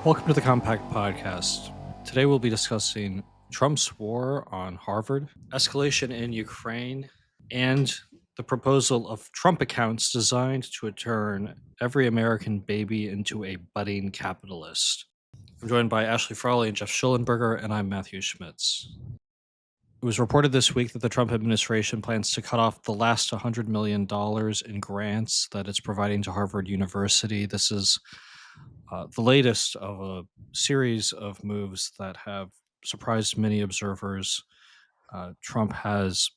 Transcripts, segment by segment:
Welcome to the Compact Podcast. Today we'll be discussing Trump's war on Harvard, escalation in Ukraine, and the proposal of Trump accounts designed to turn every American baby into a budding capitalist. I'm joined by Ashley Frawley and Geoff Shullenberger, and I'm Matthew Schmitz. It was reported this week that the Trump administration plans to cut off the last $100 million in grants that it's providing to Harvard University. This is the latest of a series of moves that have surprised many observers. Trump has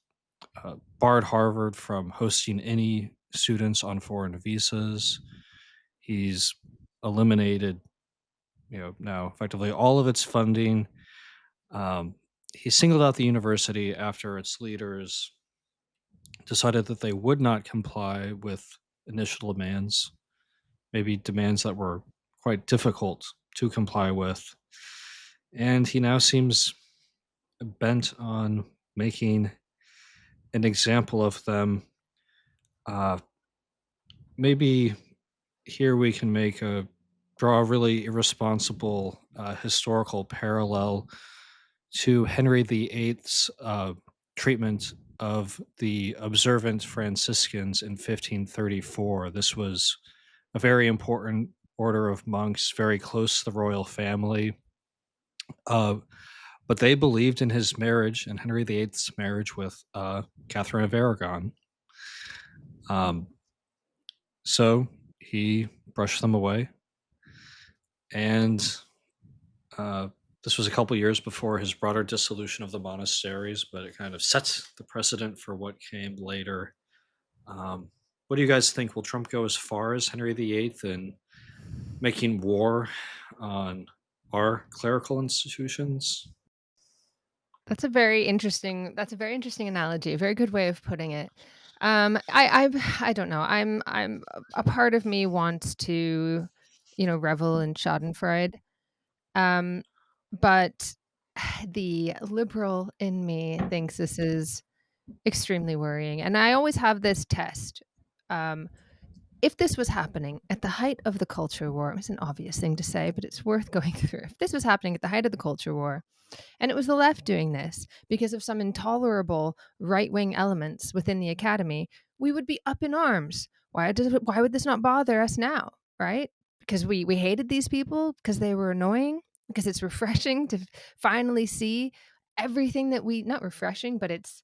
barred Harvard from hosting any students on foreign visas. He's eliminated, now effectively all of its funding. He singled out the university after its leaders decided that they would not comply with initial demands, maybe demands that were quite difficult to comply with. And he now seems bent on making an example of them. Maybe here we can draw a really irresponsible historical parallel to Henry VIII's treatment of the observant Franciscans in 1534. This was a very important order of monks, very close to the royal family. But they believed in his marriage and Henry VIII's marriage with Catherine of Aragon. So he brushed them away. And this was a couple years before his broader dissolution of the monasteries, but it kind of sets the precedent for what came later. What do you guys think? Will Trump go as far as Henry VIII in making war on our clerical institutions? That's a very interesting analogy. A very good way of putting it. I don't know. I'm a part of me wants to, revel in Schadenfreude, but the liberal in me thinks this is extremely worrying. And I always have this test. If this was happening at the height of the culture war, it's an obvious thing to say, but it's worth going through. If this was happening at the height of the culture war, and it was the left doing this because of some intolerable right-wing elements within the academy, we would be up in arms. Why would this not bother us now, right? Because we hated these people, because they were annoying, because it's refreshing to finally see everything that not refreshing, but it's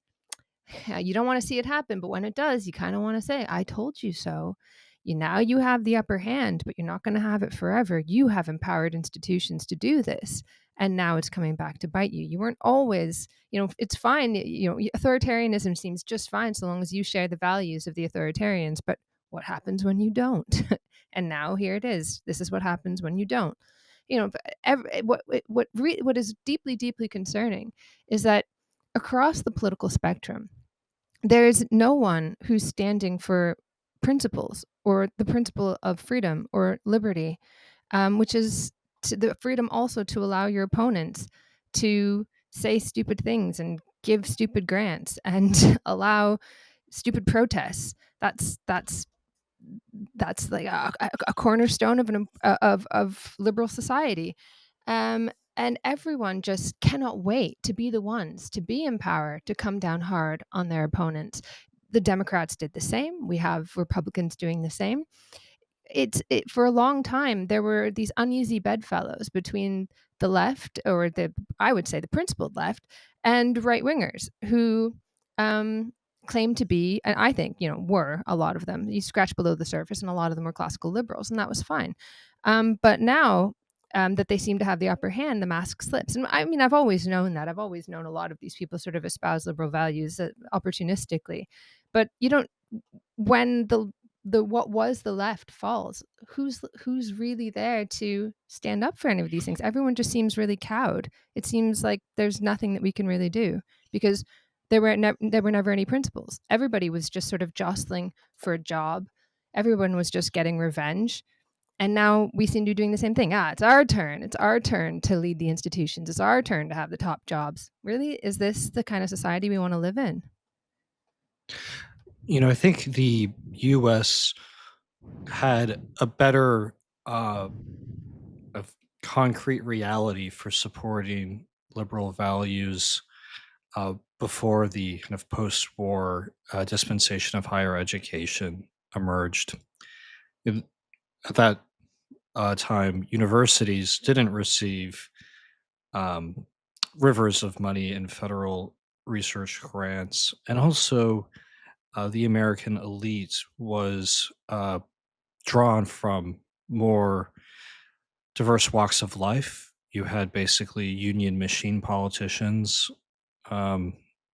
you don't want to see it happen, but when it does, you kind of want to say, I told you so. Now you have the upper hand, but you're not going to have it forever. You have empowered institutions to do this. And now it's coming back to bite you. You weren't always, it's fine. Authoritarianism seems just fine so long as you share the values of the authoritarians. But what happens when you don't? And now here it is. This is what happens when you don't. What is deeply, deeply concerning is that across the political spectrum, there's no one who's standing for principles or the principle of freedom or liberty, which is the freedom also to allow your opponents to say stupid things and give stupid grants and allow stupid protests. That's like a cornerstone of liberal society. And everyone just cannot wait to be the ones to be in power, to come down hard on their opponents. The Democrats did the same. We have Republicans doing the same. For a long time, there were these uneasy bedfellows between the left, or I would say the principled left, and right wingers who claimed to be, and I think, were a lot of them. You scratch below the surface, and a lot of them were classical liberals, and that was fine. But now that they seem to have the upper hand, the mask slips. And I mean, I've always known that. I've always known a lot of these people sort of espouse liberal values opportunistically. But you don't, when the what was the left falls, who's really there to stand up for any of these things? Everyone just seems really cowed. It seems like there's nothing that we can really do because there were never any principles. Everybody was just sort of jostling for a job. Everyone was just getting revenge. And now we seem to be doing the same thing. It's our turn. It's our turn to lead the institutions. It's our turn to have the top jobs. Really? Is this the kind of society we want to live in? I think the U.S. had a better of concrete reality for supporting liberal values before the kind of post-war dispensation of higher education emerged. In- At that time, universities didn't receive um, rivers of money in federal research grants, and also the American elite was drawn from more diverse walks of life. You had basically union machine politicians um,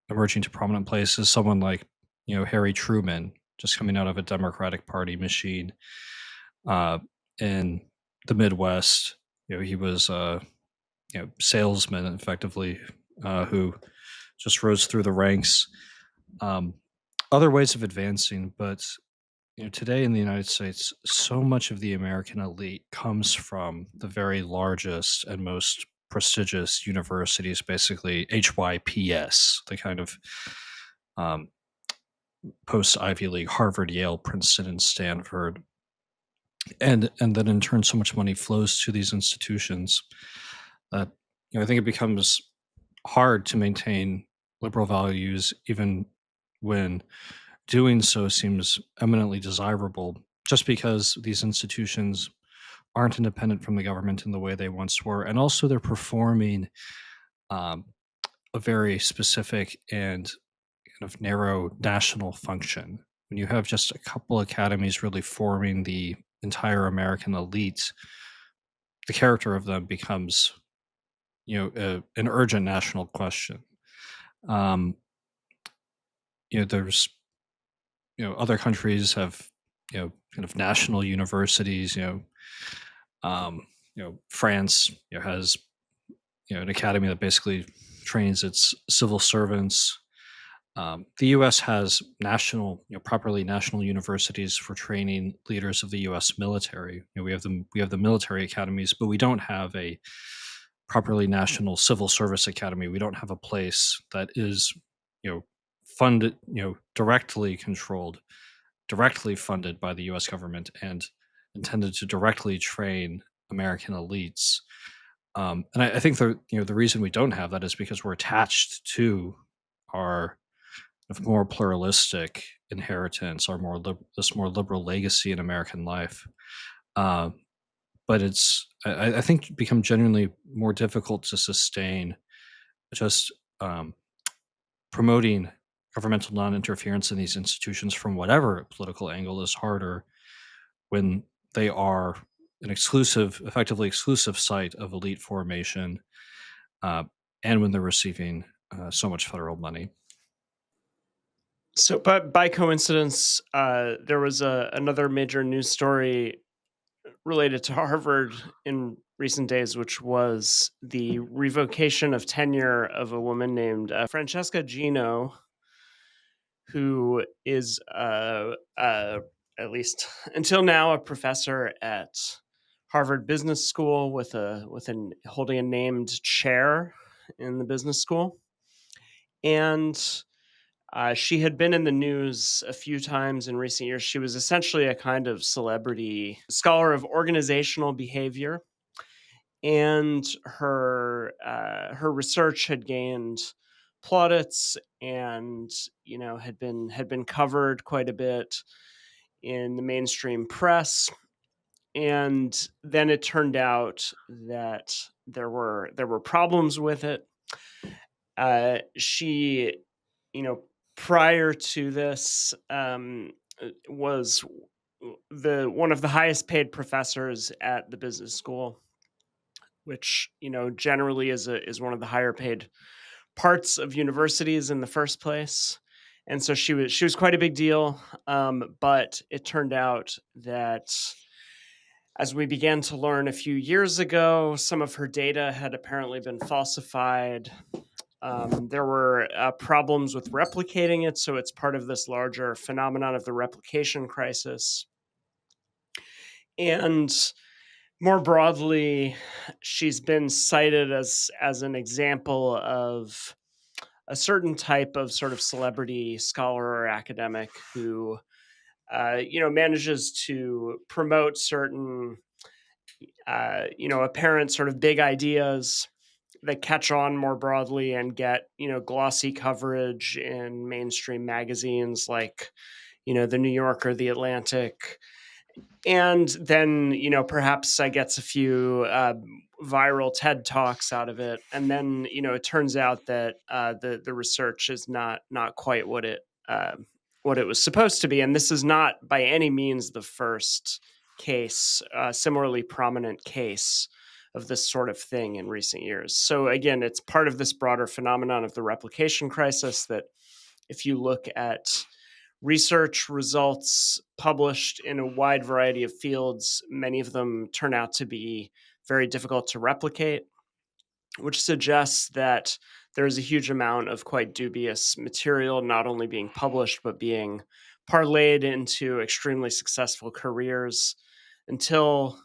emerging to prominent places. Someone like Harry Truman, just coming out of a Democratic Party machine uh, in the Midwest. He was salesman effectively who just rose through the ranks. Um, Other ways of advancing, but today in the United States, so much of the American elite comes from the very largest and most prestigious universities, basically HYPS, the kind of um, post Ivy League, Harvard, Yale, Princeton, and Stanford, and then in turn, so much money flows to these institutions that I think it becomes hard to maintain liberal values, even when doing so seems eminently desirable, just because these institutions aren't independent from the government in the way they once were, and also they're performing um, a very specific and kind of narrow national function. When you have just a couple academies really forming the entire American elite, the character of them becomes, an urgent national question. Um, there's other countries have kind of national universities. France has an academy that basically trains its civil servants. The U.S. has properly national universities for training leaders of the U.S. military. We have the military academies, but we don't have a properly national civil service academy. We don't have a place that is, you know, funded, directly controlled, directly funded by the U.S. government, and intended to directly train American elites. And I think the reason we don't have that is because we're attached to our more pluralistic inheritance, our this more liberal legacy in American life. Uh, but I think become genuinely more difficult to sustain just um, promoting governmental non-interference in these institutions from whatever political angle is harder when they are an effectively exclusive site of elite formation, uh, and when they're receiving so much federal money. So, but by coincidence, there was another major news story related to Harvard in recent days, which was the revocation of tenure of a woman named Francesca Gino, who is, at least until now, a professor at Harvard Business School holding a named chair in the business school, and she had been in the news a few times in recent years. She was essentially a kind of celebrity scholar of organizational behavior, and her research had gained plaudits, and had been covered quite a bit in the mainstream press. And then it turned out that there were problems with it. She, you know, prior to this, was the one of the highest paid professors at the business school, which generally is one of the higher paid parts of universities in the first place. And so she was quite a big deal. But it turned out that, as we began to learn a few years ago, some of her data had apparently been falsified. There were problems with replicating it, so it's part of this larger phenomenon of the replication crisis. And more broadly, she's been cited as an example of a certain type of sort of celebrity scholar or academic who manages to promote certain apparent sort of big ideas that catch on more broadly and get glossy coverage in mainstream magazines like the New York or the Atlantic. And then perhaps I gets a few viral TED talks out of it, and then it turns out that the research is not quite what it was supposed to be. And this is not by any means the first case, similarly prominent case of this sort of thing in recent years. So again, it's part of this broader phenomenon of the replication crisis that if you look at research results published in a wide variety of fields, many of them turn out to be very difficult to replicate, which suggests that there's a huge amount of quite dubious material not only being published, but being parlayed into extremely successful careers until,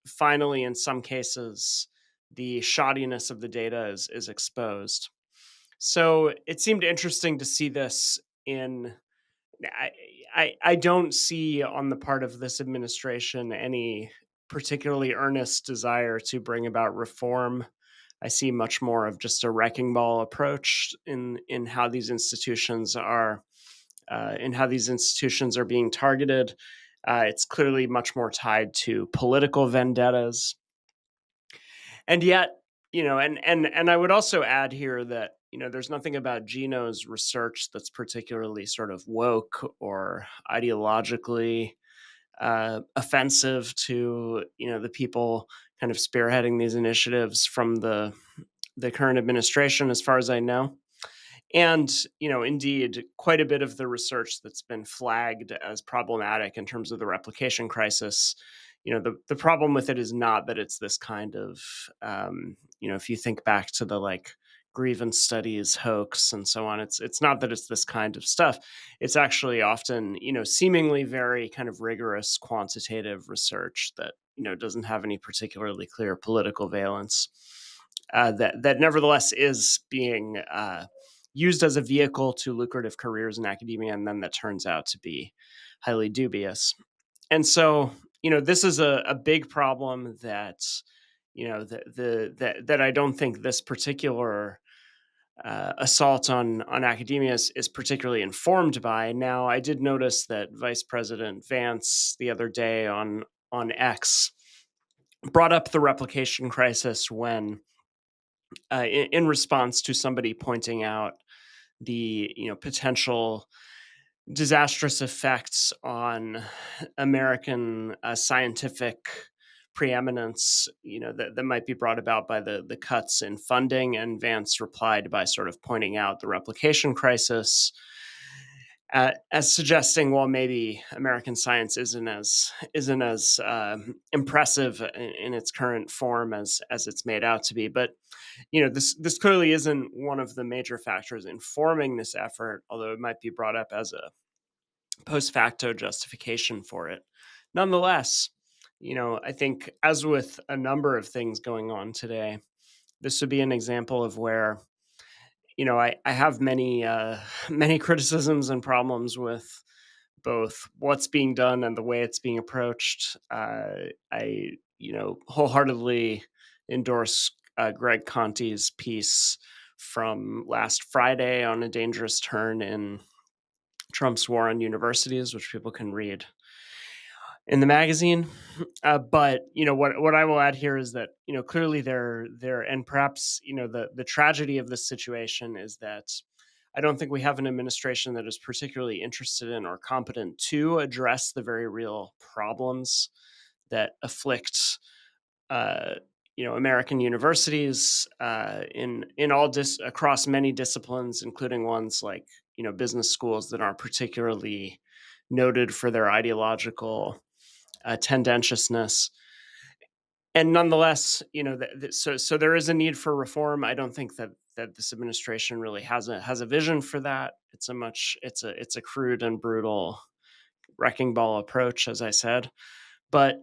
finally, in some cases, the shoddiness of the data is exposed. So it seemed interesting to see this in I, I don't see on the part of this administration any particularly earnest desire to bring about reform. I see much more of just a wrecking ball approach in how these institutions are being targeted. It's clearly much more tied to political vendettas, and yet, and I would also add here that there's nothing about Gino's research that's particularly sort of woke or ideologically offensive to the people kind of spearheading these initiatives from the current administration, as far as I know. And indeed, quite a bit of the research that's been flagged as problematic in terms of the replication crisis, the problem with it is not that it's this kind of if you think back to the like grievance studies hoax and so on, it's not that it's this kind of stuff. It's actually often seemingly very kind of rigorous quantitative research that doesn't have any particularly clear political valence, that nevertheless is being used as a vehicle to lucrative careers in academia, and then that turns out to be highly dubious. And so, this is a big problem that, that I don't think this particular assault on academia is particularly informed by. Now, I did notice that Vice President Vance the other day on X brought up the replication crisis when, in response to somebody pointing out the potential disastrous effects on American scientific preeminence, that might be brought about by the cuts in funding. And Vance replied by sort of pointing out the replication crisis, as suggesting, well, maybe American science isn't as impressive in its current form as it's made out to be. But this clearly isn't one of the major factors informing this effort, although it might be brought up as a post facto justification for it. Nonetheless, I think, as with a number of things going on today, this would be an example of where I have many many criticisms and problems with both what's being done and the way it's being approached. I wholeheartedly endorse Greg Conti's piece from last Friday on a dangerous turn in Trump's war on universities, which people can read in the magazine. But what I will add here is that clearly there and perhaps the tragedy of this situation is that I don't think we have an administration that is particularly interested in or competent to address the very real problems that afflict American universities in all across many disciplines, including ones like business schools that aren't particularly noted for their ideological tendentiousness. And nonetheless, so there is a need for reform. I don't think that this administration really has a vision for that. It's a crude and brutal wrecking ball approach, as I said. But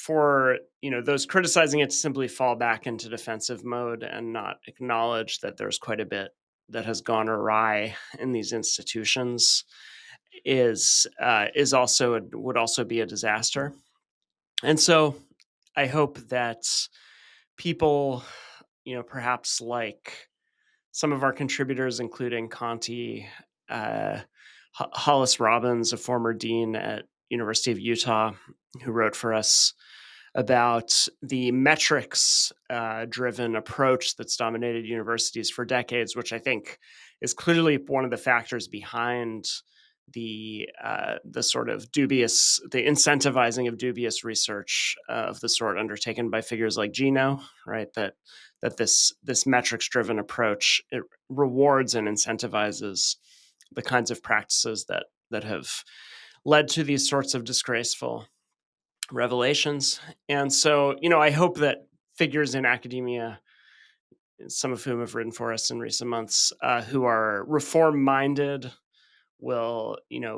for those criticizing it to simply fall back into defensive mode and not acknowledge that there's quite a bit that has gone awry in these institutions is also would also be a disaster. And so I hope that people, perhaps like some of our contributors, including Conti, uh, Hollis Robbins, a former dean at University of Utah, who wrote for us about the metrics driven approach that's dominated universities for decades, which I think is clearly one of the factors behind the sort of the incentivizing of dubious research of the sort undertaken by figures like Gino, right? That this metrics driven approach, it rewards and incentivizes the kinds of practices that have led to these sorts of disgraceful revelations. And so, I hope that figures in academia, some of whom have written for us in recent months, who are reform minded, will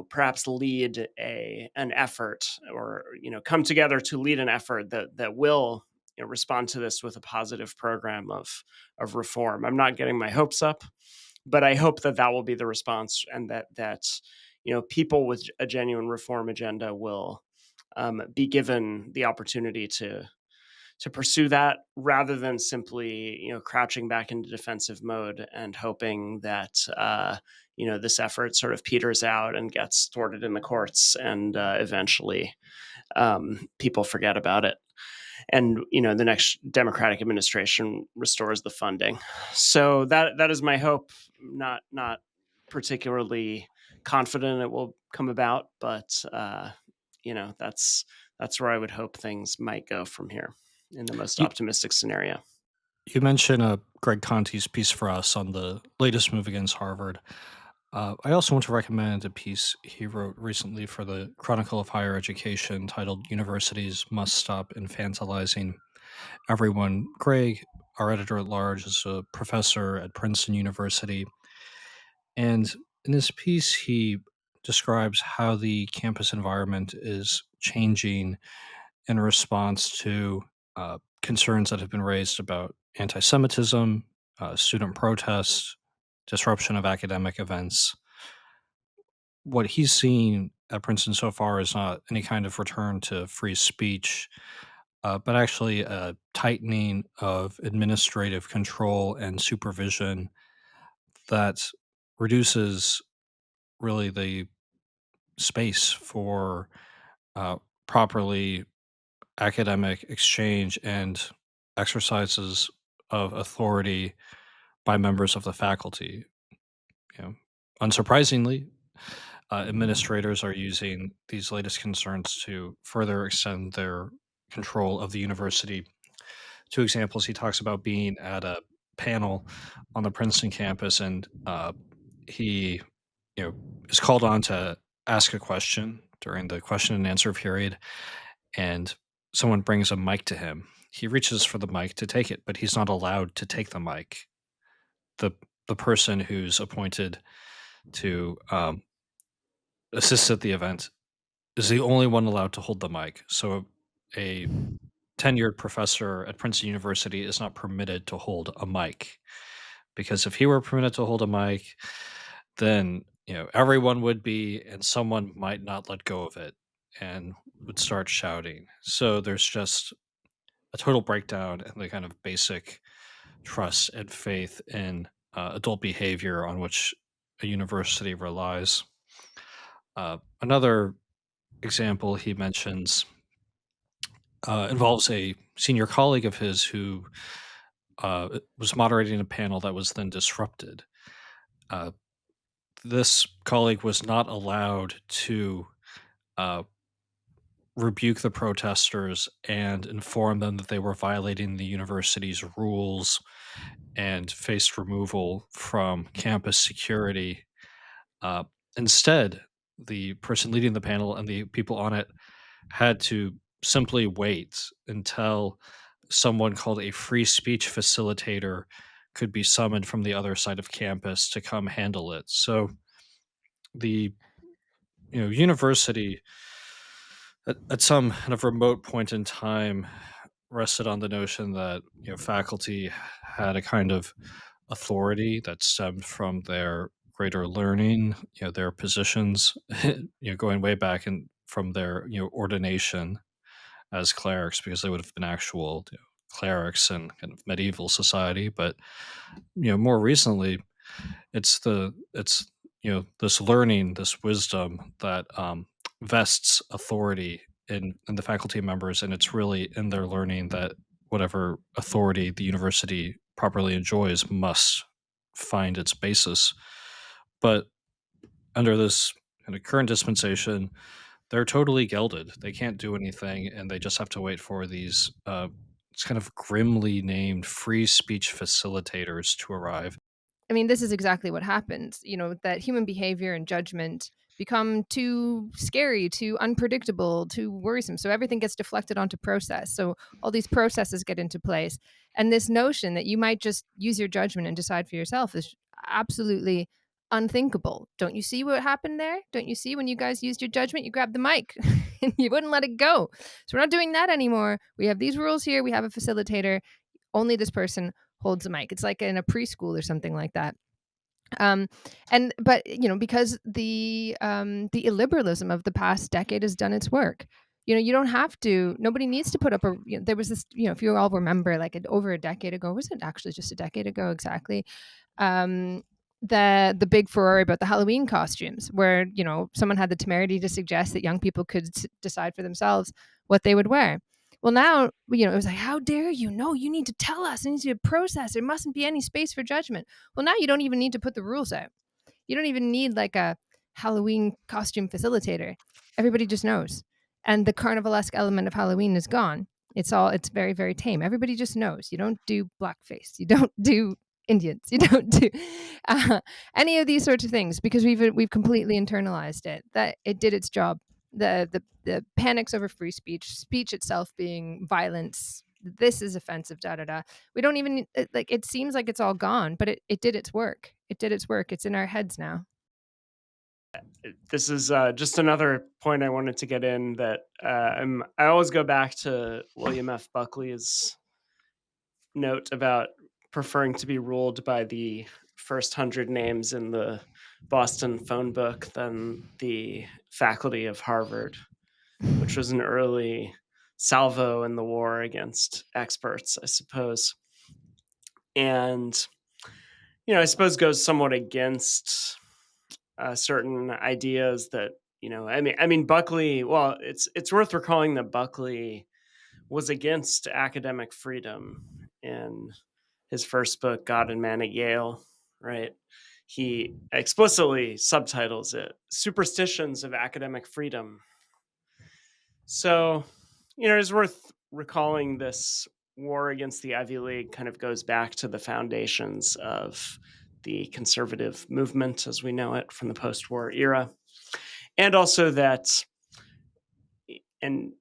perhaps lead an effort, or come together to lead an effort that will respond to this with a positive program of reform. I'm not getting my hopes up, but I hope that will be the response, and that people with a genuine reform agenda will be given the opportunity to pursue that, rather than simply crouching back into defensive mode and hoping that this effort sort of peters out and gets thwarted in the courts, and eventually people forget about it, and the next Democratic administration restores the funding. So that is my hope. Not particularly confident it will come about, but that's where I would hope things might go from here, in the most You, optimistic scenario. you mentioned Greg Conti's piece for us on the latest move against Harvard. I also want to recommend a piece he wrote recently for the Chronicle of Higher Education titled Universities Must Stop Infantilizing Everyone. Greg, our editor at large, is a professor at Princeton University. And in this piece, he describes how the campus environment is changing in response to concerns that have been raised about anti Semitism, student protests, disruption of academic events. What he's seen at Princeton so far is not any kind of return to free speech, but actually a tightening of administrative control and supervision that reduces really the space for uh, properly academic exchange and exercises of authority by members of the faculty. You know, unsurprisingly, administrators are using these latest concerns to further extend their control of the university. Two examples: he talks about being at a panel on the Princeton campus, and he, is called on to ask a question during the question and answer period, and someone brings a mic to him. He reaches for the mic to take it, but he's not allowed to take the mic. The the person who's appointed to assist at the event is the only one allowed to hold the mic. So a tenured professor at Princeton University is not permitted to hold a mic, because if he were permitted to hold a mic, then everyone would be, and someone might not let go of it and would start shouting. So there's just a total breakdown in the kind of basic trust and faith in adult behavior on which a university relies. Another example he mentions involves a senior colleague of his who was moderating a panel that was then disrupted. Uh, this colleague was not allowed to uh, rebuke the protesters and inform them that they were violating the university's rules and faced removal from campus security. Uh, Instead, the person leading the panel and the people on it had to simply wait until someone called a free speech facilitator could be summoned from the other side of campus to come handle it. So the university at some kind of remote point in time rested on the notion that faculty had a kind of authority that stemmed from their greater learning, their positions, going way back and from their ordination as clerics, because they would have been actual clerics in kind of medieval society. But more recently, it's this learning, this wisdom that vests authority in the faculty members, and it's really in their learning that whatever authority the university properly enjoys must find its basis. But under this kind of current dispensation, they're totally gelded. They can't do anything, and they just have to wait for these it's kind of grimly named free speech facilitators to arrive. I mean, this is exactly what happens, that human behavior and judgment become too scary, too unpredictable, too worrisome. So everything gets deflected onto process. So all these processes get into place. And this notion that you might just use your judgment and decide for yourself is absolutely unthinkable. Don't you see what happened there? Don't you see when you guys used your judgment, you grabbed the mic and you wouldn't let it go? So we're not doing that anymore. We have these rules here. We have a facilitator. Only this person holds a mic. It's like in a preschool or something like that. Um, but because the illiberalism of the past decade has done its work. You don't have to. Nobody needs to put up a. There was this. If you all remember, like over a decade ago, was it actually just a decade ago exactly? Um, the big furore about the Halloween costumes, where someone had the temerity to suggest that young people could decide for themselves what they would wear. Well, now, it was like, how dare you? No, you need to tell us. It needs to be a process. There mustn't be any space for judgment. Well, now you don't even need to put the rules out. You don't even need like a Halloween costume facilitator. Everybody just knows. And the carnivalesque element of Halloween is gone. It's very, very tame. Everybody just knows. You don't do blackface. You don't do Indians. You don't do any of these sorts of things because we've completely internalized it. That it did its job. The panics over free speech itself being violence. This is offensive. Da da da. We don't even like. It seems like it's all gone, but it did its work. It did its work. It's in our heads now. This is just another point I wanted to get in that I always go back to William F. Buckley's note about preferring to be ruled by the first 100 names in the Boston phone book than the faculty of Harvard, which was an early salvo in the war against experts, I suppose. And, I suppose goes somewhat against certain ideas that, Buckley, well, it's worth recalling that Buckley was against academic freedom in his first book, God and Man at Yale, right? He explicitly subtitles it Superstitions of Academic Freedom. So, it's worth recalling this war against the Ivy League kind of goes back to the foundations of the conservative movement as we know it from the post-war era. And also that, and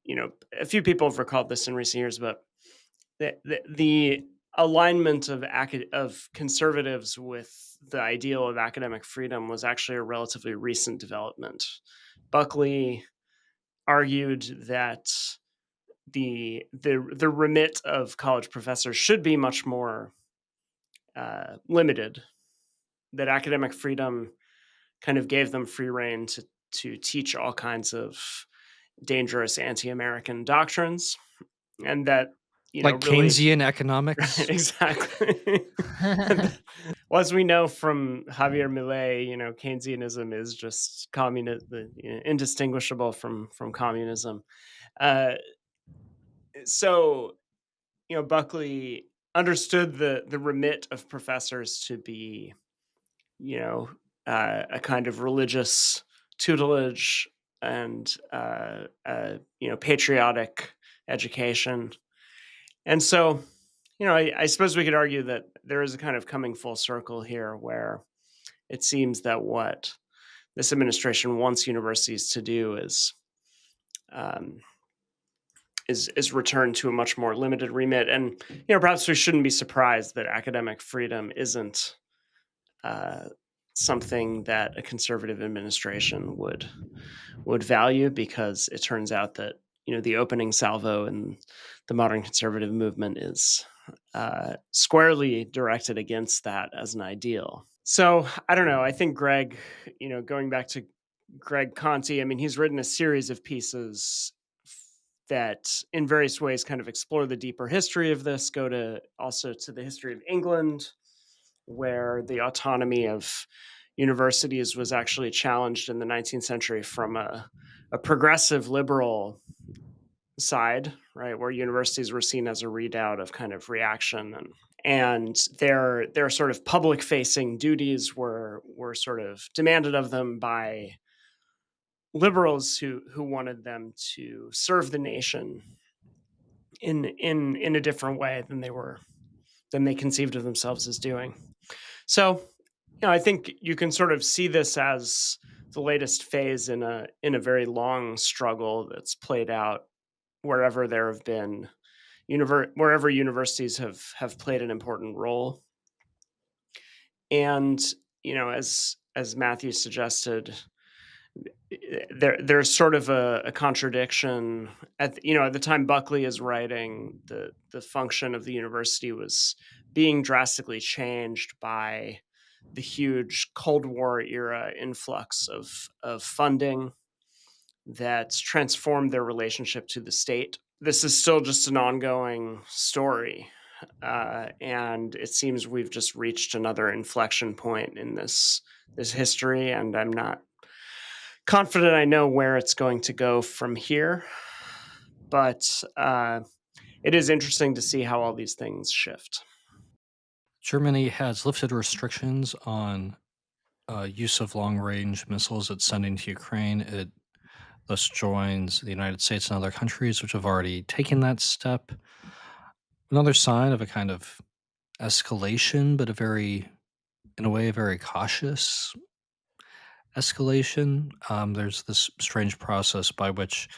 a few people have recalled this in recent years, but the alignment of conservatives with the ideal of academic freedom was actually a relatively recent development. Buckley argued that the remit of college professors should be much more limited. That academic freedom kind of gave them free rein to teach all kinds of dangerous anti-American doctrines, and that Like really Keynesian economics. exactly. Well, as we know from Javier Milei, Keynesianism is just indistinguishable from communism. Uh, so, Buckley understood the remit of professors to be, a kind of religious tutelage and patriotic education. And so, I suppose we could argue that there is a kind of coming full circle here where it seems that what this administration wants universities to do um, is return to a much more limited remit. And, perhaps we shouldn't be surprised that academic freedom isn't something that a conservative administration would value, because it turns out that the opening salvo in the modern conservative movement is squarely directed against that as an ideal. So I don't know. I think Greg, going back to Greg Conti, I mean, he's written a series of pieces that in various ways kind of explore the deeper history of this, go to also to the history of England, where the autonomy of universities was actually challenged in the 19th century from a progressive liberal side, right, where universities were seen as a redoubt of kind of reaction, and their sort of public facing duties were sort of demanded of them by liberals who wanted them to serve the nation in a different way than they conceived of themselves as doing. So, I think you can sort of see this as the latest phase in a very long struggle that's played out wherever there have been wherever universities have played an important role. And as Matthew suggested, there's sort of a contradiction at the time Buckley is writing. The function of the university was being drastically changed by the huge Cold War era influx of funding that transformed their relationship to the state. This is still just an ongoing story, and it seems we've just reached another inflection point in this history, and I'm not confident I know where it's going to go from here. But it is interesting to see how all these things shift. Germany has lifted restrictions on use of long range missiles it's sending to Ukraine. It thus joins the United States and other countries which have already taken that step. Another sign of a kind of escalation, but in a way, a very cautious escalation. There's this strange process by which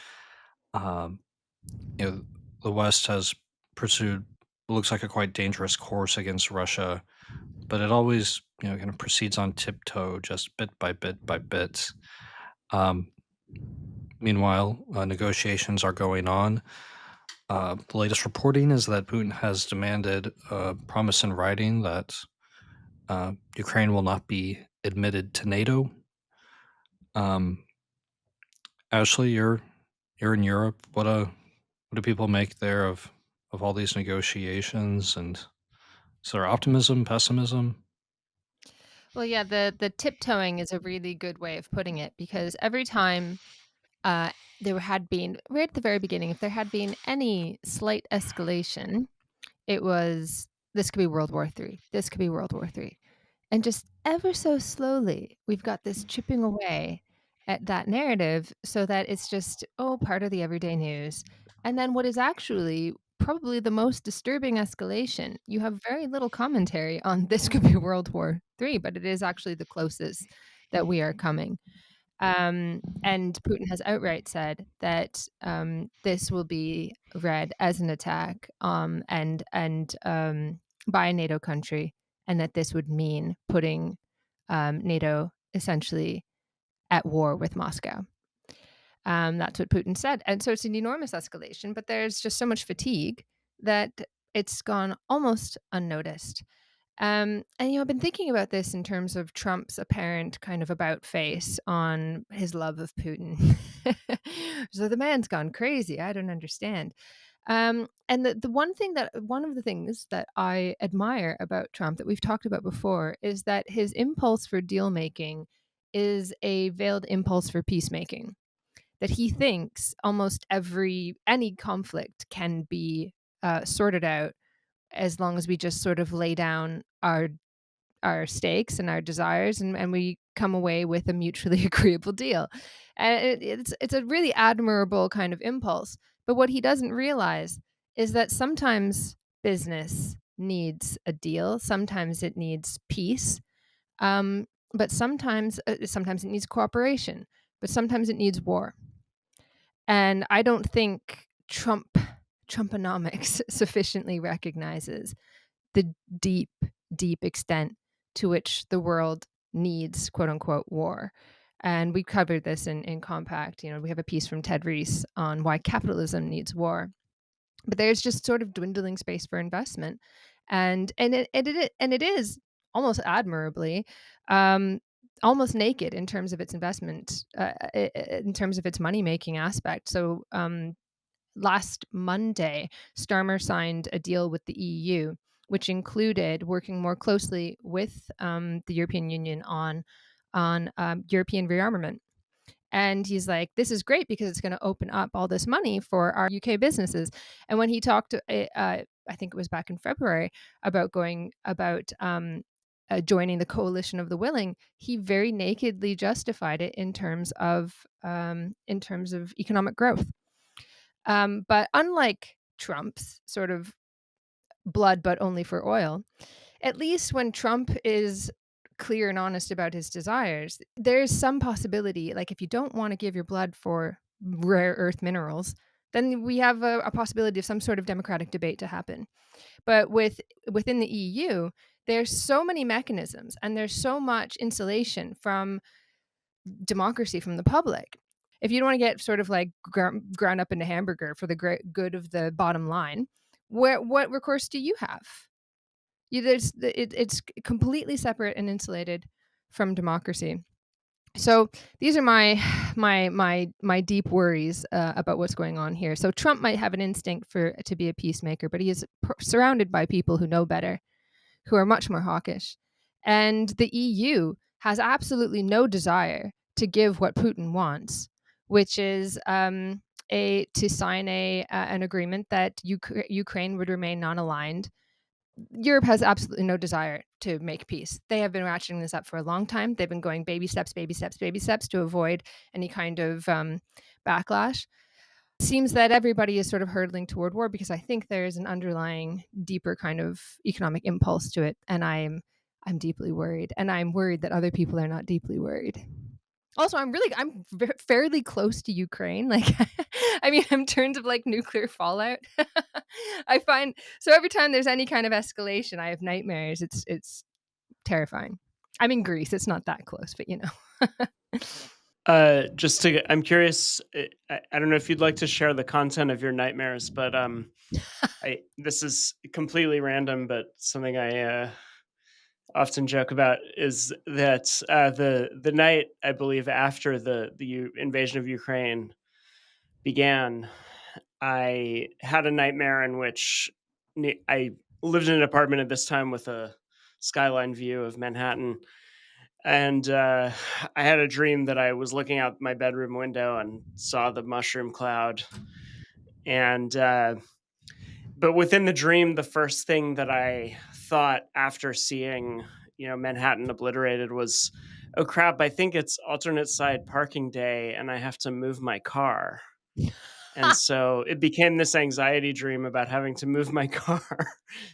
um, the West has pursued what looks like a quite dangerous course against Russia, but it always kind of proceeds on tiptoe, just bit by bit by bit. Um, Meanwhile, negotiations are going on. The latest reporting is that Putin has demanded a promise in writing that Ukraine will not be admitted to NATO. Um, Ashley, you're in Europe. What do people make there of all these negotiations? And is there optimism, pessimism? Well, yeah, the tiptoeing is a really good way of putting it, because every time uh, there had been, right at the very beginning, if there had been any slight escalation, it was, this could be World War III. This could be World War III. And just ever so slowly, we've got this chipping away at that narrative, so that it's just, oh, part of the everyday news. And then what is actually probably the most disturbing escalation, you have very little commentary on this could be World War III, but it is actually the closest that we are coming. And Putin has outright said that this will be read as an attack, and by a NATO country, and that this would mean putting NATO essentially at war with Moscow. That's what Putin said, and so it's an enormous escalation. But there's just so much fatigue that it's gone almost unnoticed. And I've been thinking about this in terms of Trump's apparent kind of about face on his love of Putin. So the man's gone crazy. I don't understand. And one of the things that I admire about Trump that we've talked about before is that his impulse for deal making is a veiled impulse for peacemaking. That he thinks almost any conflict can be sorted out as long as we just sort of lay down our stakes and our desires, and we come away with a mutually agreeable deal. And it's a really admirable kind of impulse. But what he doesn't realize is that sometimes business needs a deal, sometimes it needs peace, but sometimes it needs cooperation, but sometimes it needs war. And I don't think Trumponomics sufficiently recognizes the deep, deep extent to which the world needs quote unquote war. And we covered this in Compact. We have a piece from Ted Reese on why capitalism needs war, but there's just sort of dwindling space for investment, and it is almost admirably, um, almost naked in terms of its investment, in terms of its money making aspect. So last Monday, Starmer signed a deal with the EU, which included working more closely with the European Union on European rearmament. And he's like, this is great because it's going to open up all this money for our UK businesses. And when he talked, I think it was back in February, about joining the coalition of the willing, he very nakedly justified it in terms of economic growth. But unlike Trump's sort of blood, but only for oil, at least when Trump is clear and honest about his desires, there's some possibility, like if you don't want to give your blood for rare earth minerals, then we have a possibility of some sort of democratic debate to happen. But within the EU, there's so many mechanisms and there's so much insulation from democracy from the public. If you don't want to get sort of like ground up into hamburger for the great good of the bottom line, what recourse do you have? It's completely separate and insulated from democracy. So these are my deep worries about what's going on here. So Trump might have an instinct to be a peacemaker, but he is surrounded by people who know better, who are much more hawkish, and the EU has absolutely no desire to give what Putin wants, which is to sign an agreement that Ukraine would remain non-aligned. Europe has absolutely no desire to make peace. They have been ratcheting this up for a long time. They've been going baby steps, baby steps, baby steps to avoid any kind of backlash. It seems that everybody is sort of hurtling toward war because I think there is an underlying, deeper kind of economic impulse to it, and I'm deeply worried, and I'm worried that other people are not deeply worried. Also, I'm fairly close to Ukraine. Like, I mean, in terms of like nuclear fallout, I find so every time there's any kind of escalation, I have nightmares. It's terrifying. I'm in Greece. It's not that close, but I'm curious. I don't know if you'd like to share the content of your nightmares, but this is completely random, but something I often joke about is that the night, I believe, after the invasion of Ukraine began, I had a nightmare in which I lived in an apartment at this time with a skyline view of Manhattan. And I had a dream that I was looking out my bedroom window and saw the mushroom cloud. And but within the dream, the first thing that I thought after seeing, Manhattan obliterated was, "Oh crap! I think it's alternate side parking day, and I have to move my car." And so it became this anxiety dream about having to move my car.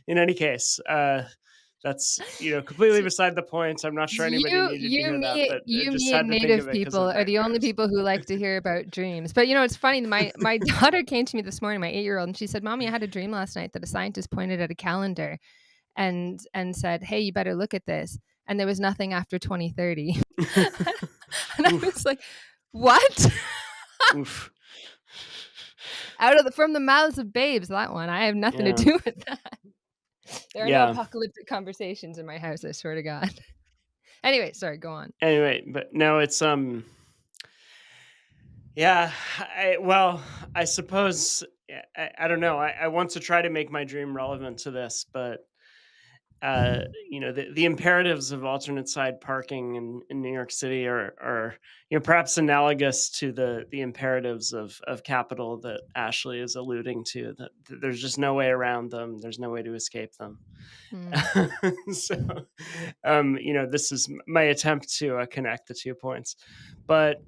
In any case, that's completely you beside the point. I'm not sure anybody You needed to you hear that, me but I you just me and had to think native of it because of people are the only nightmares. people who like to hear about dreams. But it's funny. My daughter came to me this morning, my 8-year-old, and she said, "Mommy, I had a dream last night that a scientist pointed at a calendar and said, 'Hey, you better look at this.' And there was nothing after 2030." And I Oof, was like, "What?" oof. From the mouths of babes, that one. I have nothing to Yeah, do with that. There are no yeah. apocalyptic conversations in my house, I swear to God. Anyway, sorry, go on. Anyway, but no, it's yeah. I suppose I don't know. I want to try to make my dream relevant to this, but the imperatives of alternate side parking in New York City are perhaps analogous to the imperatives of capital that Ashley is alluding to. That there's just no way around them. There's no way to escape them. Hmm. So, this is my attempt to connect the 2 points, but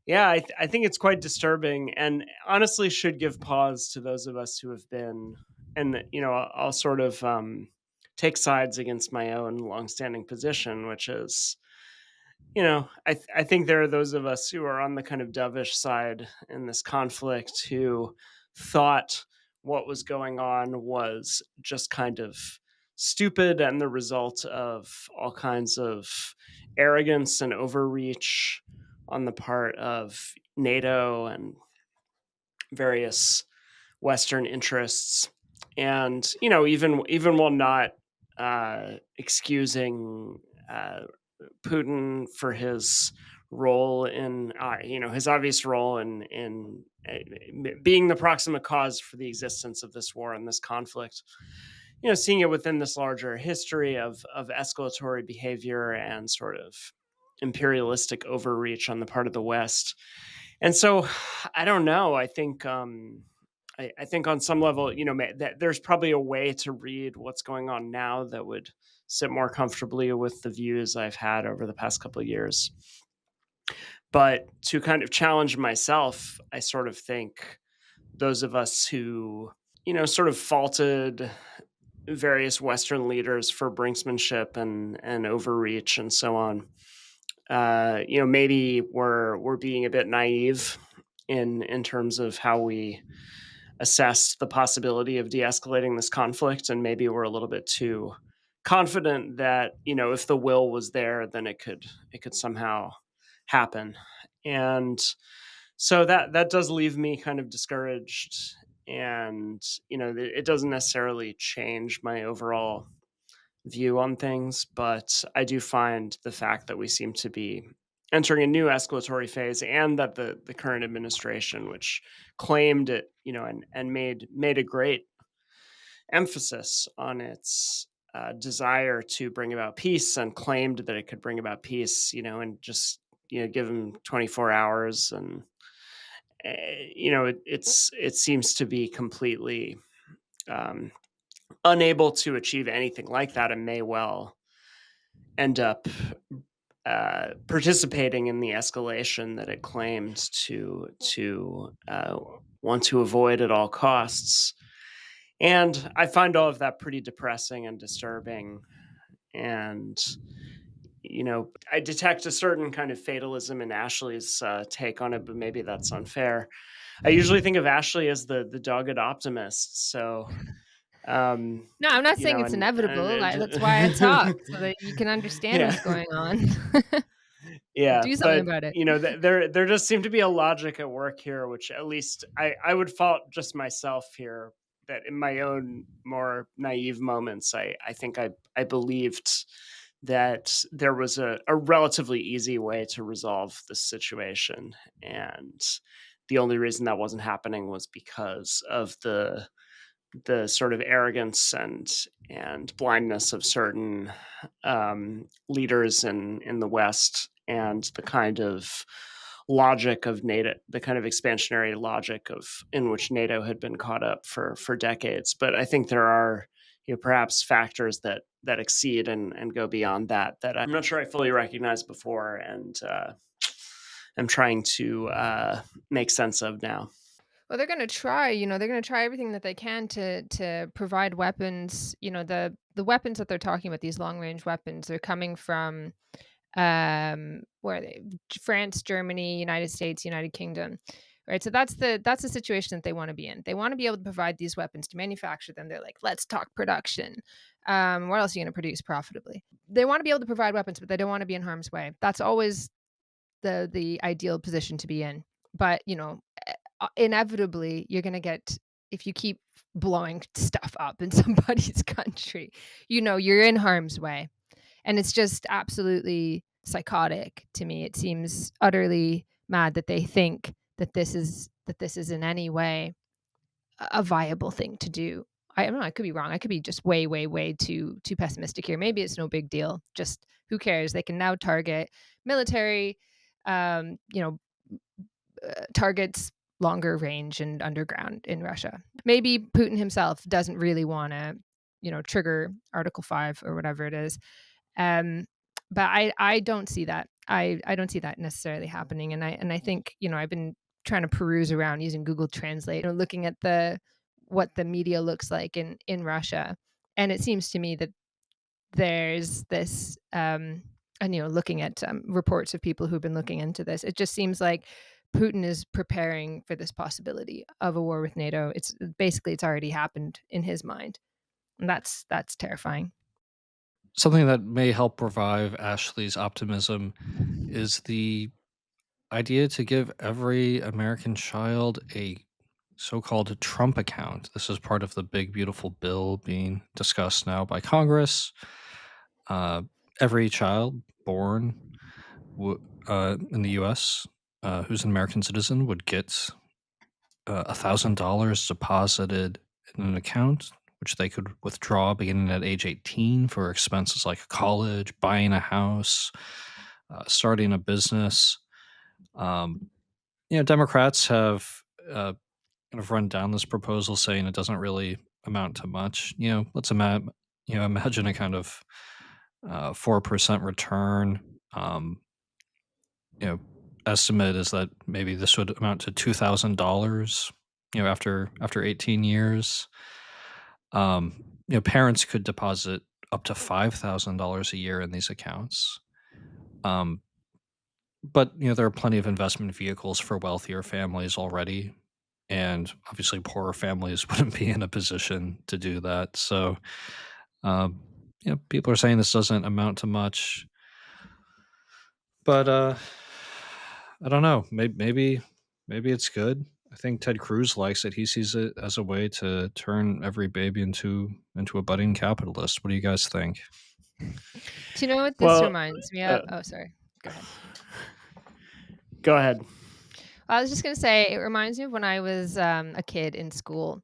yeah, I think it's quite disturbing, and honestly should give pause to those of us who have been. And I'll sort of take sides against my own longstanding position, which is, I think there are those of us who are on the kind of dovish side in this conflict who thought what was going on was just kind of stupid and the result of all kinds of arrogance and overreach on the part of NATO and various Western interests. And even while not excusing uh, Putin for his role in his obvious role in being the proximate cause for the existence of this war and this conflict, seeing it within this larger history of escalatory behavior and sort of imperialistic overreach on the part of the West. And so I don't know. I think on some level, that there's probably a way to read what's going on now that would sit more comfortably with the views I've had over the past couple of years. But to kind of challenge myself, I sort of think those of us who, sort of faulted various Western leaders for brinksmanship and overreach and so on, maybe we're being a bit naive in terms of how we assess the possibility of de-escalating this conflict, and maybe we're a little bit too confident that if the will was there, then it could somehow happen. And so that does leave me kind of discouraged, and it doesn't necessarily change my overall view on things, but I do find the fact that we seem to be entering a new escalatory phase, and that the current administration, which claimed it, and made a great emphasis on its desire to bring about peace, and claimed that it could bring about peace, and just give them 24 hours, and it seems to be completely um, unable to achieve anything like that, and may well end up participating in the escalation that it claimed to want to avoid at all costs. And I find all of that pretty depressing and disturbing. And I detect a certain kind of fatalism in Ashley's take on it, but maybe that's unfair. I usually think of Ashley as the dogged optimist. So No, I'm not saying it's inevitable. That's why I talk, and so that you can understand what's yeah. going on. Yeah, Do something but about it. there does seem to be a logic at work here, which at least I would fault just myself here. That in my own more naive moments, I think I believed that there was a relatively easy way to resolve this situation, and the only reason that wasn't happening was because of the sort of arrogance and blindness of certain leaders in the West, and the kind of logic of NATO, the kind of expansionary logic of in which NATO had been caught up for decades. But I think there are perhaps factors that exceed and go beyond that I'm not sure I fully recognized before, and I'm trying to make sense of now. Well, they're gonna try, they're gonna try everything that they can to provide weapons. The weapons that they're talking about, these long range weapons, are coming from where are they? France, Germany, United States, United Kingdom. Right. So that's the situation that they want to be in. They want to be able to provide these weapons to manufacture them. They're like, let's talk production. What else are you going to produce profitably? They want to be able to provide weapons, but they don't want to be in harm's way. That's always the ideal position to be in. But inevitably you're going to get, if you keep blowing stuff up in somebody's country, you're in harm's way. And it's just absolutely psychotic to me. It seems utterly mad that they think that this is in any way a viable thing to do. I don't know, I could be wrong. I could be just way, way, way too pessimistic here. Maybe it's no big deal. Just who cares? They can now target military, um, you know, targets longer range and underground in Russia. Maybe Putin himself doesn't really want to, trigger Article 5 or whatever it is. Um, but I don't see that. I don't see that necessarily happening. And I think, I've been trying to peruse around using Google Translate, looking at what the media looks like in Russia. And it seems to me that there's this and looking at reports of people who've been looking into this, it just seems like Putin is preparing for this possibility of a war with NATO. It's already happened in his mind. And that's terrifying. Something that may help revive Ashley's optimism is the idea to give every American child a so-called Trump account. This is part of the big beautiful bill being discussed now by Congress. Uh, every child born in the U.S. Who's an American citizen would get $1,000 deposited in an account, which they could withdraw beginning at age 18 for expenses like college, buying a house, starting a business. Um, Democrats have kind of run down this proposal, saying it doesn't really amount to much. Imagine a kind of 4% return. Um, you know, estimate is that maybe this would amount to $2,000. After 18 years, parents could deposit up to $5,000 a year in these accounts. Um, but there are plenty of investment vehicles for wealthier families already, and obviously poorer families wouldn't be in a position to do that. So, um, people are saying this doesn't amount to much, but I don't know. Maybe it's good. I think Ted Cruz likes it. He sees it as a way to turn every baby into a budding capitalist. What do you guys think? Do you know what this Well, reminds me of? uh, Oh, sorry. Go ahead. go ahead. I was just gonna say it reminds me of when I was a kid in school,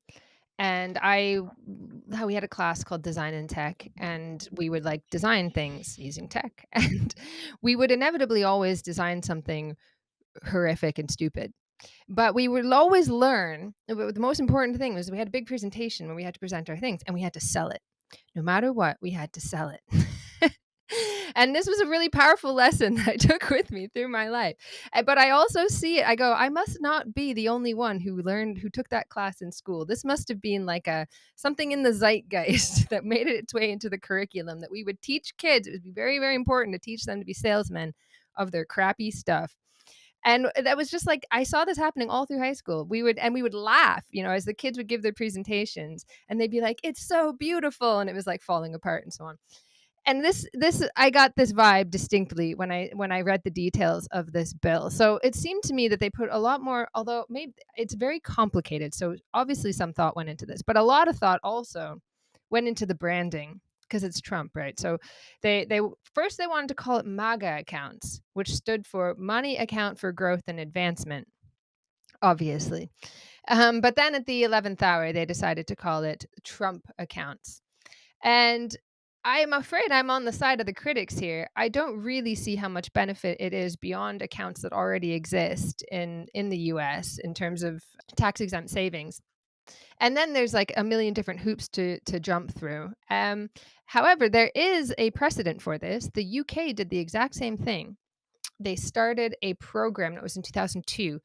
and how we had a class called Design and Tech, and we would like design things using tech, and we would inevitably always design something horrific and stupid. But we would always learn. The most important thing was we had a big presentation where we had to present our things, and we had to sell it. No matter what, we had to sell it. And this was a really powerful lesson that I took with me through my life. But I also see it. I go, I must not be the only one who took that class in school. This must have been like a something in the zeitgeist that made it its way into the curriculum that we would teach kids. It would be very, very important to teach them to be salesmen of their crappy stuff. And that was just like I saw this happening all through high school. We would laugh, as the kids would give their presentations, and they'd be like, "It's so beautiful," and it was like falling apart and so on. And this I got this vibe distinctly when I read the details of this bill. So it seemed to me that they put a lot more, although maybe it's very complicated. So obviously some thought went into this, but a lot of thought also went into the branding because it's Trump, right? So they first they wanted to call it MAGA accounts, which stood for Money Account for Growth and Advancement, obviously. But then at the 11th hour, they decided to call it Trump accounts. And I am afraid I'm on the side of the critics here. I don't really see how much benefit it is beyond accounts that already exist in the US in terms of tax exempt savings. And then there's like a million different hoops to jump through. However, there is a precedent for this. The UK did the exact same thing. They started a program that was in 2002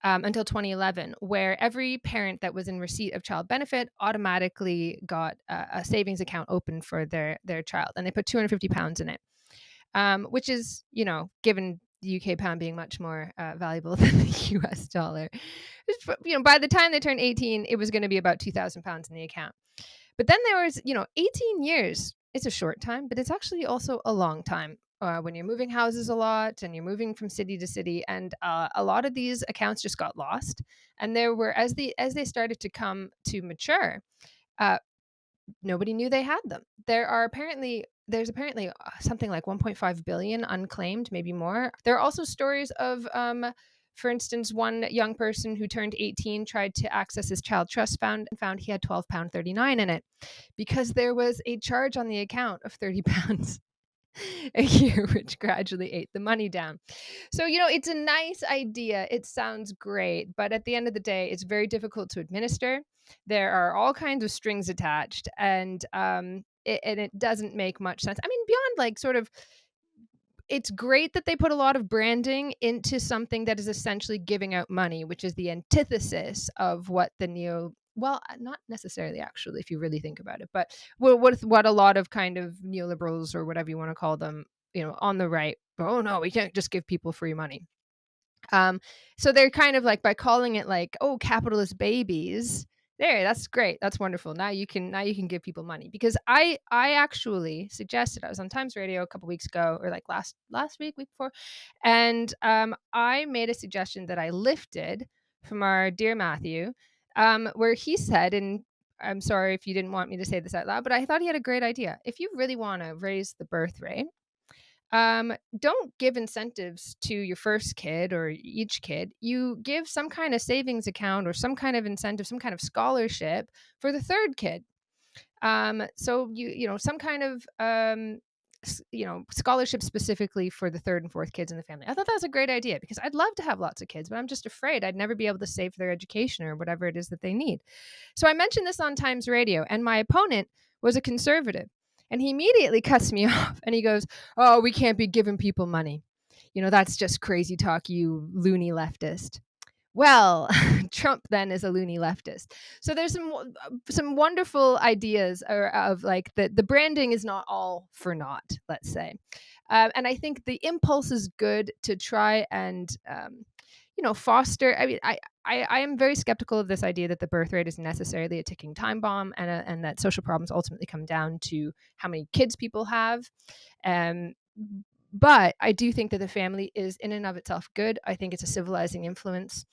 until 2011, where every parent that was in receipt of child benefit automatically got a savings account open for their child, and they put £250 in it, which is, given the UK pound being much more valuable than the US dollar. By the time they turned 18, it was going to be about £2,000 in the account. But then there was, 18 years. It's a short time, but it's actually also a long time. When you're moving houses a lot and you're moving from city to city, and a lot of these accounts just got lost, and there were as they started to come to mature, uh, nobody knew they had them. There's apparently something like 1.5 billion unclaimed, maybe more. There are also stories of for instance, one young person who turned 18 tried to access his child trust fund and found he had £12.39 in it because there was a charge on the account of £30 a year, which gradually ate the money down. So, it's a nice idea. It sounds great. But at the end of the day, it's very difficult to administer. There are all kinds of strings attached, and it doesn't make much sense. I mean, beyond like sort of, it's great that they put a lot of branding into something that is essentially giving out money, which is the antithesis of what not necessarily actually, if you really think about it, but what a lot of kind of neoliberals or whatever you want to call them, on the right, oh no, we can't just give people free money. Um, so they're kind of like by calling it like, oh, capitalist babies, There, that's great. That's wonderful. Now you can give people money because I actually suggested I was on Times Radio a couple weeks ago or like last week, week before, and I made a suggestion that I lifted from our dear Matthew, where he said, and I'm sorry if you didn't want me to say this out loud, but I thought he had a great idea. If you really want to raise the birth rate, don't give incentives to your first kid or each kid. You give some kind of savings account or some kind of incentive, some kind of scholarship for the third kid. So some kind of scholarship specifically for the third and fourth kids in the family. I thought that was a great idea because I'd love to have lots of kids, but I'm just afraid I'd never be able to save for their education or whatever it is that they need. So I mentioned this on Times Radio, and my opponent was a conservative. And he immediately cuts me off and he goes, "Oh, we can't be giving people money. That's just crazy talk, you loony leftist." Well, Trump then is a loony leftist. So there's some wonderful ideas of like the branding is not all for naught, let's say. And I think the impulse is good to try and foster. I mean, I am very skeptical of this idea that the birth rate is necessarily a ticking time bomb, and that social problems ultimately come down to how many kids people have. Um, but I do think that the family is in and of itself good. I think it's a civilizing influence.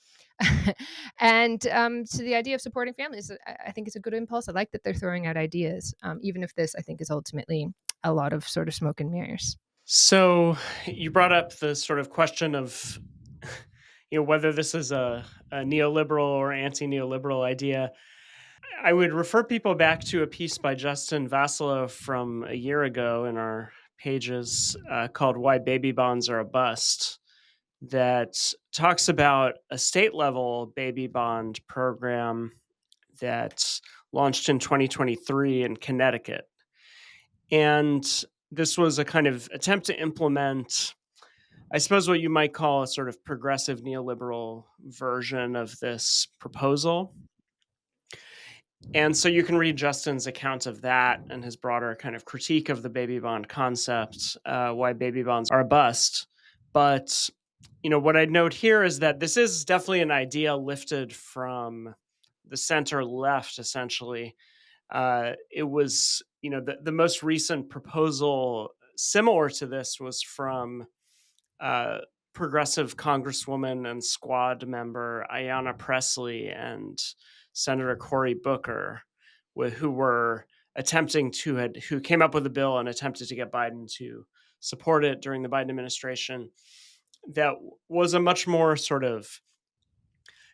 And so the idea of supporting families, I think it's a good impulse. I like that they're throwing out ideas, even if this, I think, is ultimately a lot of sort of smoke and mirrors. So you brought up the sort of question of whether this is a neoliberal or anti-neoliberal idea. I would refer people back to a piece by Justin Vassallo from a year ago in our pages called "Why Baby Bonds Are a Bust," that talks about a state level baby bond program that launched in 2023 in Connecticut. And this was a kind of attempt to implement, I suppose, what you might call a sort of progressive neoliberal version of this proposal. And so you can read Justin's account of that and his broader kind of critique of the baby bond concept, why baby bonds are a bust. But what I'd note here is that this is definitely an idea lifted from the center left, essentially. It was, the most recent proposal similar to this was from uh, progressive Congresswoman and Squad member Ayanna Pressley and Senator Cory Booker, who were who came up with a bill and attempted to get Biden to support it during the Biden administration. That was a much more sort of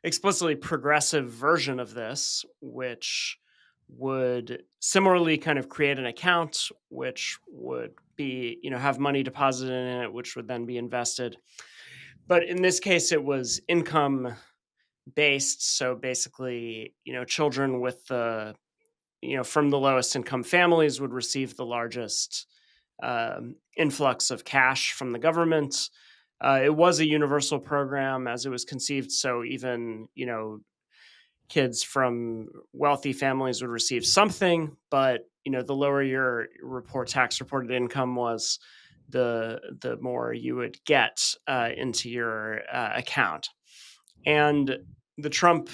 explicitly progressive version of this, which would similarly kind of create an account, which would be, have money deposited in it, which would then be invested. But in this case, it was income based. So basically, children with from the lowest income families would receive the largest influx of cash from the government. It was a universal program as it was conceived. So even, kids from wealthy families would receive something, but, the lower your tax reported income was, the more you would get into your account. And the Trump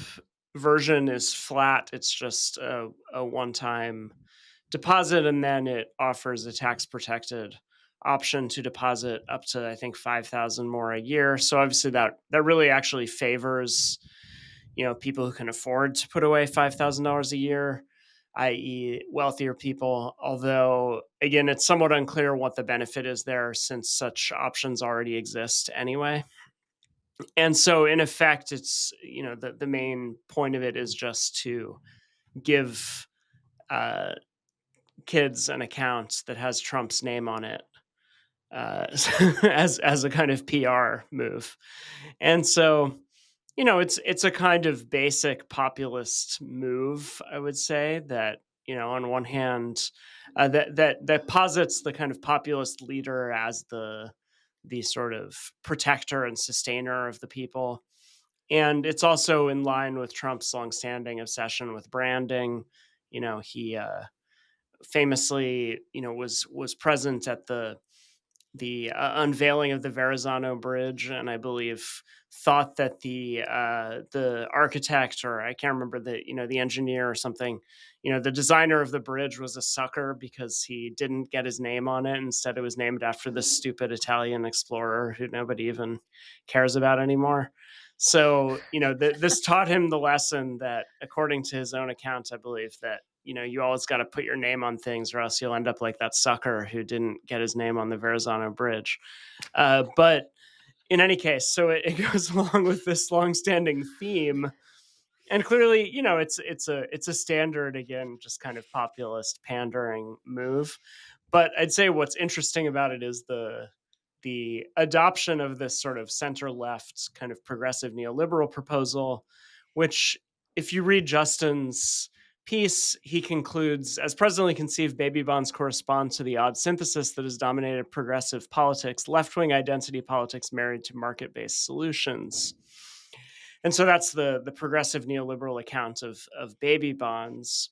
version is flat. It's just a one-time deposit, and then it offers a tax protected option to deposit up to, I think, 5,000 more a year. So obviously that really actually favors people who can afford to put away $5,000 a year, i.e. wealthier people. Although again, it's somewhat unclear what the benefit is there since such options already exist anyway. And so in effect, it's the main point of it is just to give uh, kids an account that has Trump's name on it, as a kind of PR move. And so, it's a kind of basic populist move, I would say, that, on one hand, that posits the kind of populist leader as the sort of protector and sustainer of the people. And it's also in line with Trump's longstanding obsession with branding. He famously, was present at the unveiling of the Verrazano Bridge, and I believe thought that the architect, or I can't remember, the engineer or something, the designer of the bridge was a sucker because he didn't get his name on it. Instead, it was named after this stupid Italian explorer who nobody even cares about anymore. So, this taught him the lesson that, according to his own account, I believe, that you always got to put your name on things, or else you'll end up like that sucker who didn't get his name on the Verrazano Bridge. But in any case, so it goes along with this longstanding theme, and clearly, it's a standard, again, just kind of populist pandering move. But I'd say what's interesting about it is the adoption of this sort of center left kind of progressive neoliberal proposal, which, if you read Justin's piece, he concludes, as presently conceived, baby bonds correspond to the odd synthesis that has dominated progressive politics, left-wing identity politics married to market-based solutions. And so that's the progressive neoliberal account of baby bonds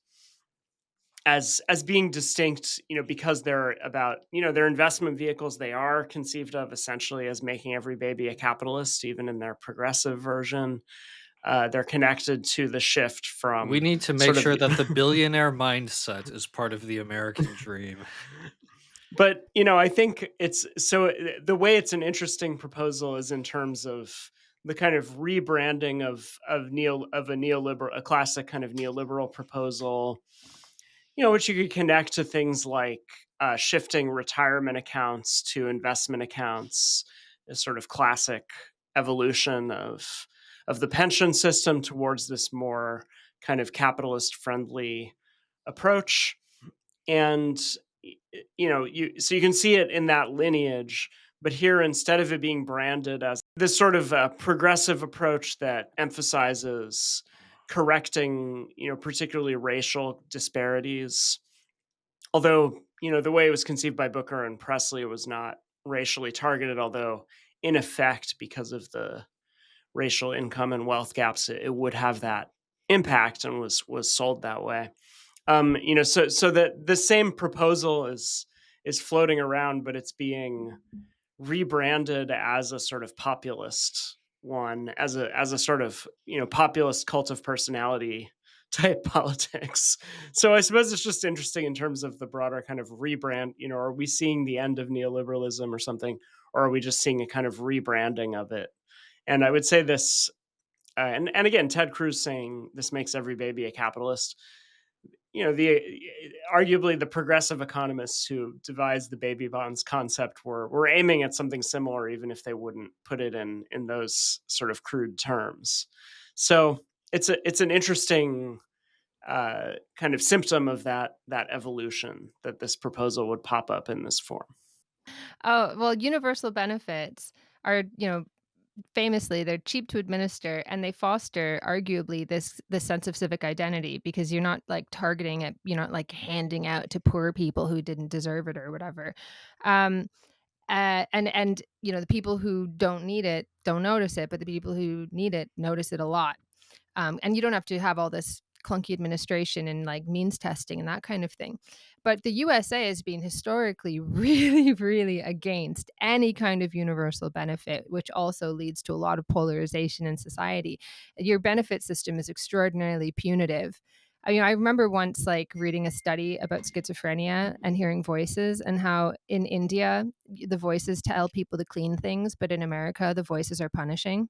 as being distinct, because they're about, they're investment vehicles. They are conceived of essentially as making every baby a capitalist, even in their progressive version. They're connected to the shift from We need to make sure that the billionaire mindset is part of the American dream. But, I think it's so the way it's an interesting proposal is in terms of the kind of rebranding of a classic kind of neoliberal proposal, which you could connect to things like shifting retirement accounts to investment accounts, a sort of classic evolution of the pension system towards this more kind of capitalist friendly approach. And so you can see it in that lineage, but here, instead of it being branded as this sort of progressive approach that emphasizes correcting, particularly racial disparities, although, the way it was conceived by Booker and Presley, it was not racially targeted, although in effect, because of the racial income and wealth gaps, it would have that impact and was sold that way. So that the same proposal is floating around, but it's being rebranded as a sort of populist one, as a sort of populist cult of personality type politics. So I suppose it's just interesting in terms of the broader kind of rebrand. Are we seeing the end of neoliberalism or something, or are we just seeing a kind of rebranding of it? And I would say this, and again, Ted Cruz saying this makes every baby a capitalist. Arguably the progressive economists who devised the baby bonds concept were aiming at something similar, even if they wouldn't put it in those sort of crude terms. So it's an interesting kind of symptom of that evolution, that this proposal would pop up in this form. Oh, well, universal benefits are, famously, they're cheap to administer, and they foster arguably this sense of civic identity, because you're not like targeting it, you're not like handing out to poor people who didn't deserve it or whatever. Um, and the people who don't need it don't notice it, but the people who need it notice it a lot. And you don't have to have all this clunky administration and like means testing and that kind of thing. But the USA has been historically really, really against any kind of universal benefit, which also leads to a lot of polarization in society. Your benefit system is extraordinarily punitive. I remember once like reading a study about schizophrenia and hearing voices, and how in India the voices tell people to clean things, but in America the voices are punishing.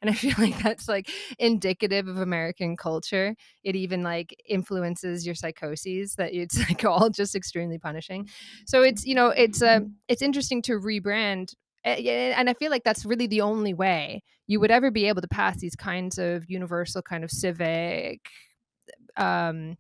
And I feel like that's like indicative of American culture. It even like influences your psychoses, that it's like all just extremely punishing. So it's interesting to rebrand. Yeah, and I feel like that's really the only way you would ever be able to pass these kinds of universal kind of civic um,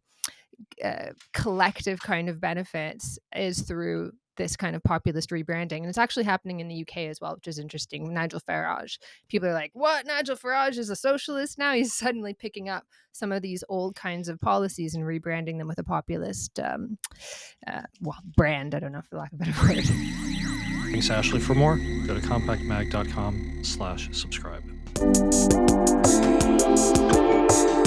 collective kind of benefits, is through this kind of populist rebranding. And it's actually happening in the UK as well, which is interesting. Nigel Farage. People are like, what? Nigel Farage is a socialist now? He's suddenly picking up some of these old kinds of policies and rebranding them with a populist brand. I don't know, for lack of a better word. Thanks, Ashley. For more, go to compactmag.com/subscribe.